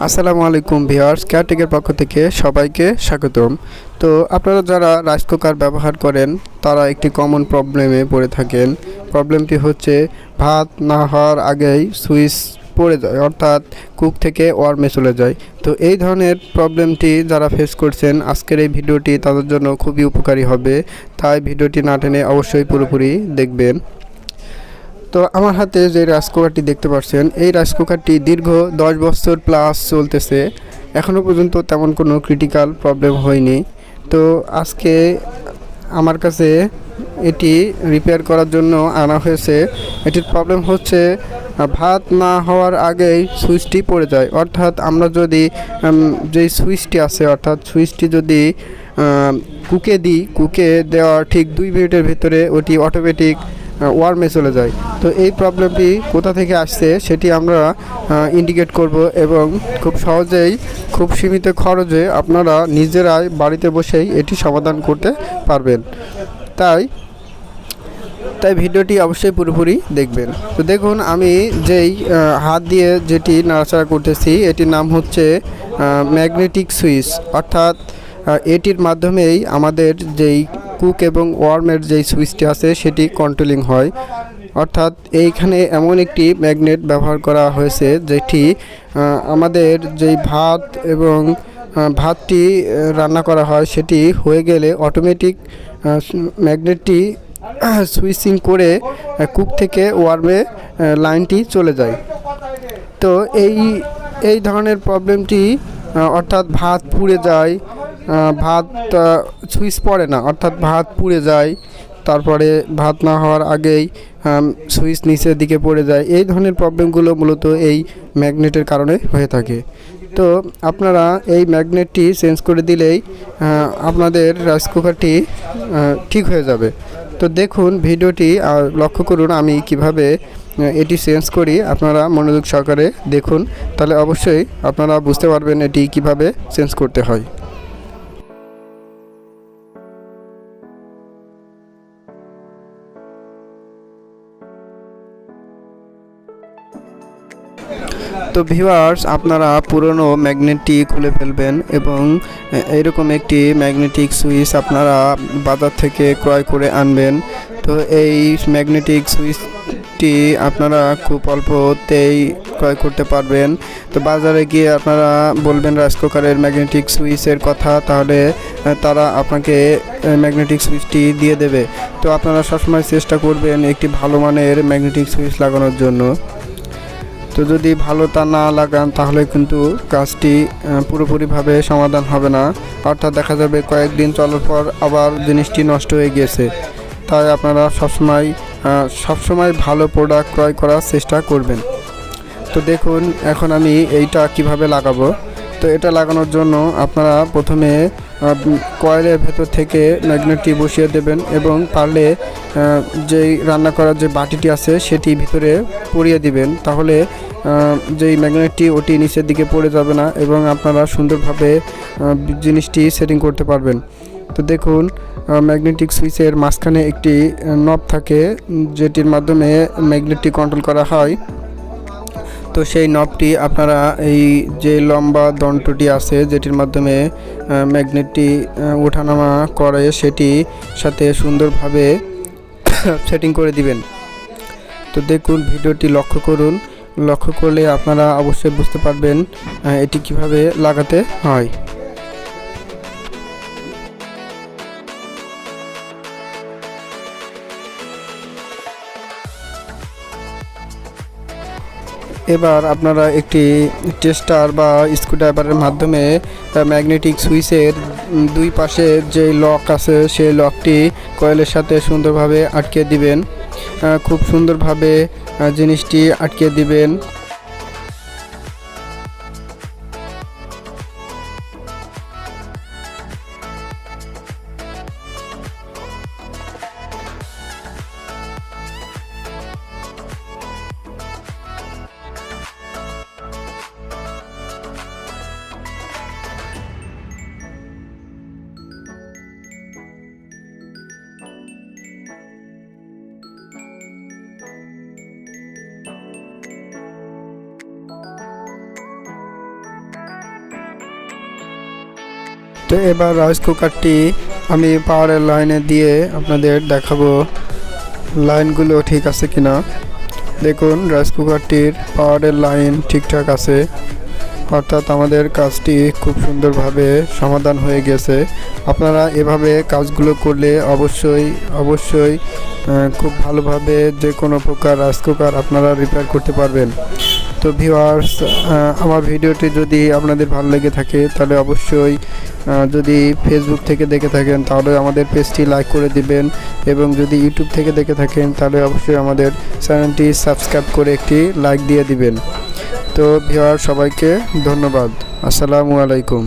আসসালামু আলাইকুম ভিউয়ার্স, কেয়ারটেকের পক্ষ থেকে সবাইকে স্বাগতম। তো আপনারা যারা রাইস কুকার ব্যবহার করেন তারা একটি কমন প্রবলেমে পড়ে থাকেন। প্রবলেমটি হচ্ছে ভাত না হওয়ার আগেই সুইচ পড়ে যায়, অর্থাৎ কুক থেকে ওয়ার্মে চলে যায়। তো এই ধরনের প্রবলেমটি যারা ফেস করছেন, আজকের এই ভিডিওটি তাদের জন্য খুবই উপকারী হবে, তাই ভিডিওটি না টেনে অবশ্যই পুরোপুরি দেখবেন। তো আমার হাতে যে রাইস কুকারটি দেখতে পাচ্ছেন, এই রাইস কুকারটি দীর্ঘ 10 বছর প্লাস চলতেছে, এখনও পর্যন্ত তেমন কোনো ক্রিটিক্যাল প্রবলেম হয়নি। তো আজকে আমার কাছে এটি রিপেয়ার করার জন্য আনা হয়েছে। এটির প্রবলেম হচ্ছে ভাত না হওয়ার আগেই সুইচটি পড়ে যায়, অর্থাৎ আমরা যদি যেই সুইচটি আছে, অর্থাৎ সুইচটি যদি কুকে দিই, কুকে দেওয়ার ঠিক 2 মিনিটের ভিতরে ওটি অটোমেটিক ওয়ার্মে চলে যায়। তো এই প্রবলেমটি কোথা থেকে আসছে সেটি আমরা ইন্ডিকেট করব, এবং খুব সহজেই খুব সীমিত খরচে আপনারা নিজেরাই বাড়িতে বসেই এটি সমাধান করতে পারবেন। তাই ভিডিওটি অবশ্যই পুরোপুরি দেখবেন। তো দেখুন, আমি যেই হাত দিয়ে যেটি নাড়াচাড়া করতেছি এটির নাম হচ্ছে ম্যাগনেটিক সুইচ, অর্থাৎ এটির মাধ্যমেই আমাদের যেই কুক এবং ওয়ার্মের যেই সুইচটি আছে সেটি কন্ট্রোলিং হয়। অর্থাৎ এইখানে এমন একটি ম্যাগনেট ব্যবহার করা হয়েছে যেটি আমাদের যেই ভাত এবং ভাতটি রান্না করা হয় সেটি হয়ে গেলে অটোমেটিক ম্যাগনেটটি সুইচিং করে কুক থেকে ওয়ার্মে লাইনটি চলে যায়। তো এই ধরনের প্রবলেমটি, অর্থাৎ ভাত পুড়ে যায়, ভাত সুইচ পড়ে না, অর্থাৎ ভাত পুড়ে যায়, তারপরে ভাত না হওয়ার আগেই সুইচ নিচের দিকে পড়ে যায়, এই ধরনের প্রবলেমগুলো মূলত এই ম্যাগনেটের কারণে হয়ে থাকে। তো আপনারা এই ম্যাগনেটটি চেঞ্জ করে দিলেই আপনাদের রাইস কুকারটি ঠিক হয়ে যাবে। তো দেখুন, ভিডিওটি লক্ষ্য করুন আমি কিভাবে এটি চেঞ্জ করি। আপনারা মনোযোগ সহকারে দেখুন, তাহলে অবশ্যই আপনারা বুঝতে পারবেন এটি কিভাবে চেঞ্জ করতে হয়। তো ভিউয়ার্স, আপনারা পুরনো ম্যাগনেটটি খুলে ফেলবেন এবং এরকম একটি ম্যাগনেটিক সুইচ আপনারা বাজার থেকে ক্রয় করে আনবেন। তো এই ম্যাগনেটিক সুইচটি আপনারা খুব অল্পতেই ক্রয় করতে পারবেন। তো বাজারে গিয়ে আপনারা বলবেন রাইস কুকারের ম্যাগনেটিক সুইচের কথা, তাহলে তারা আপনাকে ম্যাগনেটিক সুইচটি দিয়ে দেবে। তো আপনারা সবসময় চেষ্টা করবেন একটি ভালো মানের ম্যাগনেটিক সুইচ লাগানোর জন্য। তো যদি ভালো তা না লাগান তাহলে কিন্তু কাজটি পুরোপুরিভাবে সমাধান হবে না, অর্থাৎ দেখা যাবে কয়েকদিন চলার পর আবার জিনিসটি নষ্ট হয়ে গিয়েছে। তাই আপনারা সবসময় ভালো প্রোডাক্ট ক্রয় করার চেষ্টা করবেন। তো দেখুন, এখন আমি এইটা কিভাবে লাগাবো। তো এটা লাগানোর জন্য আপনারা প্রথমে কয়েলের ভেতর থেকে ম্যাগনেটটি বসিয়ে দেবেন, এবং পারলে যেই রান্না করার যে বাটিটি আছে সেটি ভিতরে পরিয়ে দিবেন, তাহলে যেই ম্যাগনেটটি ওটি নিচের দিকে পড়ে যাবে না, এবং আপনারা সুন্দরভাবে জিনিসটি সেটিং করতে পারবেন। তো দেখুন, ম্যাগনেটিক সুইচের মাঝখানে একটি নব থাকে যেটির মাধ্যমে ম্যাগনেটটি কন্ট্রোল করা হয়। তো সেই নবটি আপনারা এই যে লম্বা দণ্ডটি আছে যেটির মাধ্যমে ম্যাগনেটটি ওঠানামা করে সেটি সাথে সুন্দরভাবে সেটিং করে দিবেন। তো দেখুন, ভিডিওটি লক্ষ্য করুন, লক্ষ্য করলে আপনারা অবশ্যই বুঝতে পারবেন এটি কিভাবে লাগাতে হয়। এবার আপনারা একটি টেস্টার বা স্ক্রুড্রাইভারের মাধ্যমে ম্যাগনেটিক সুইচের দুই পাশে যে লক আছে সেই লকটি কয়েলের সাথে সুন্দরভাবে আটকে দিবেন। খুব সুন্দরভাবে জিনিসটি আটকে দিবেন। তো এবার রাইস কুকারটি আমি পাওয়ারের লাইনে দিয়ে আপনাদের দেখাবো লাইনগুলো ঠিক আছে কিনা। দেখুন রাইস কুকারটির পাওয়ারের লাইন ঠিকঠাক আছে, অর্থাৎ আমাদের কাজটি খুব সুন্দরভাবে সমাধান হয়ে গেছে। আপনারা এভাবে কাজগুলো করলে অবশ্যই খুব ভালোভাবে যে কোনো প্রকার রাইস কুকার আপনারা রিপেয়ার করতে পারবেন। তো ভিউয়ার্স, আমার ভিডিওটি যদি আপনাদের ভালো লেগে থাকে তাহলে অবশ্যই যদি ফেসবুক থেকে দেখে থাকেন তাহলে আমাদের পেজটি লাইক করে দিবেন, এবং যদি ইউটিউব থেকে দেখে থাকেন তাহলে অবশ্যই আমাদের চ্যানেলটি সাবস্ক্রাইব করে একটি লাইক দিয়ে দিবেন। তো ভিউয়ার সবাইকে ধন্যবাদ। আসসালামু আলাইকুম।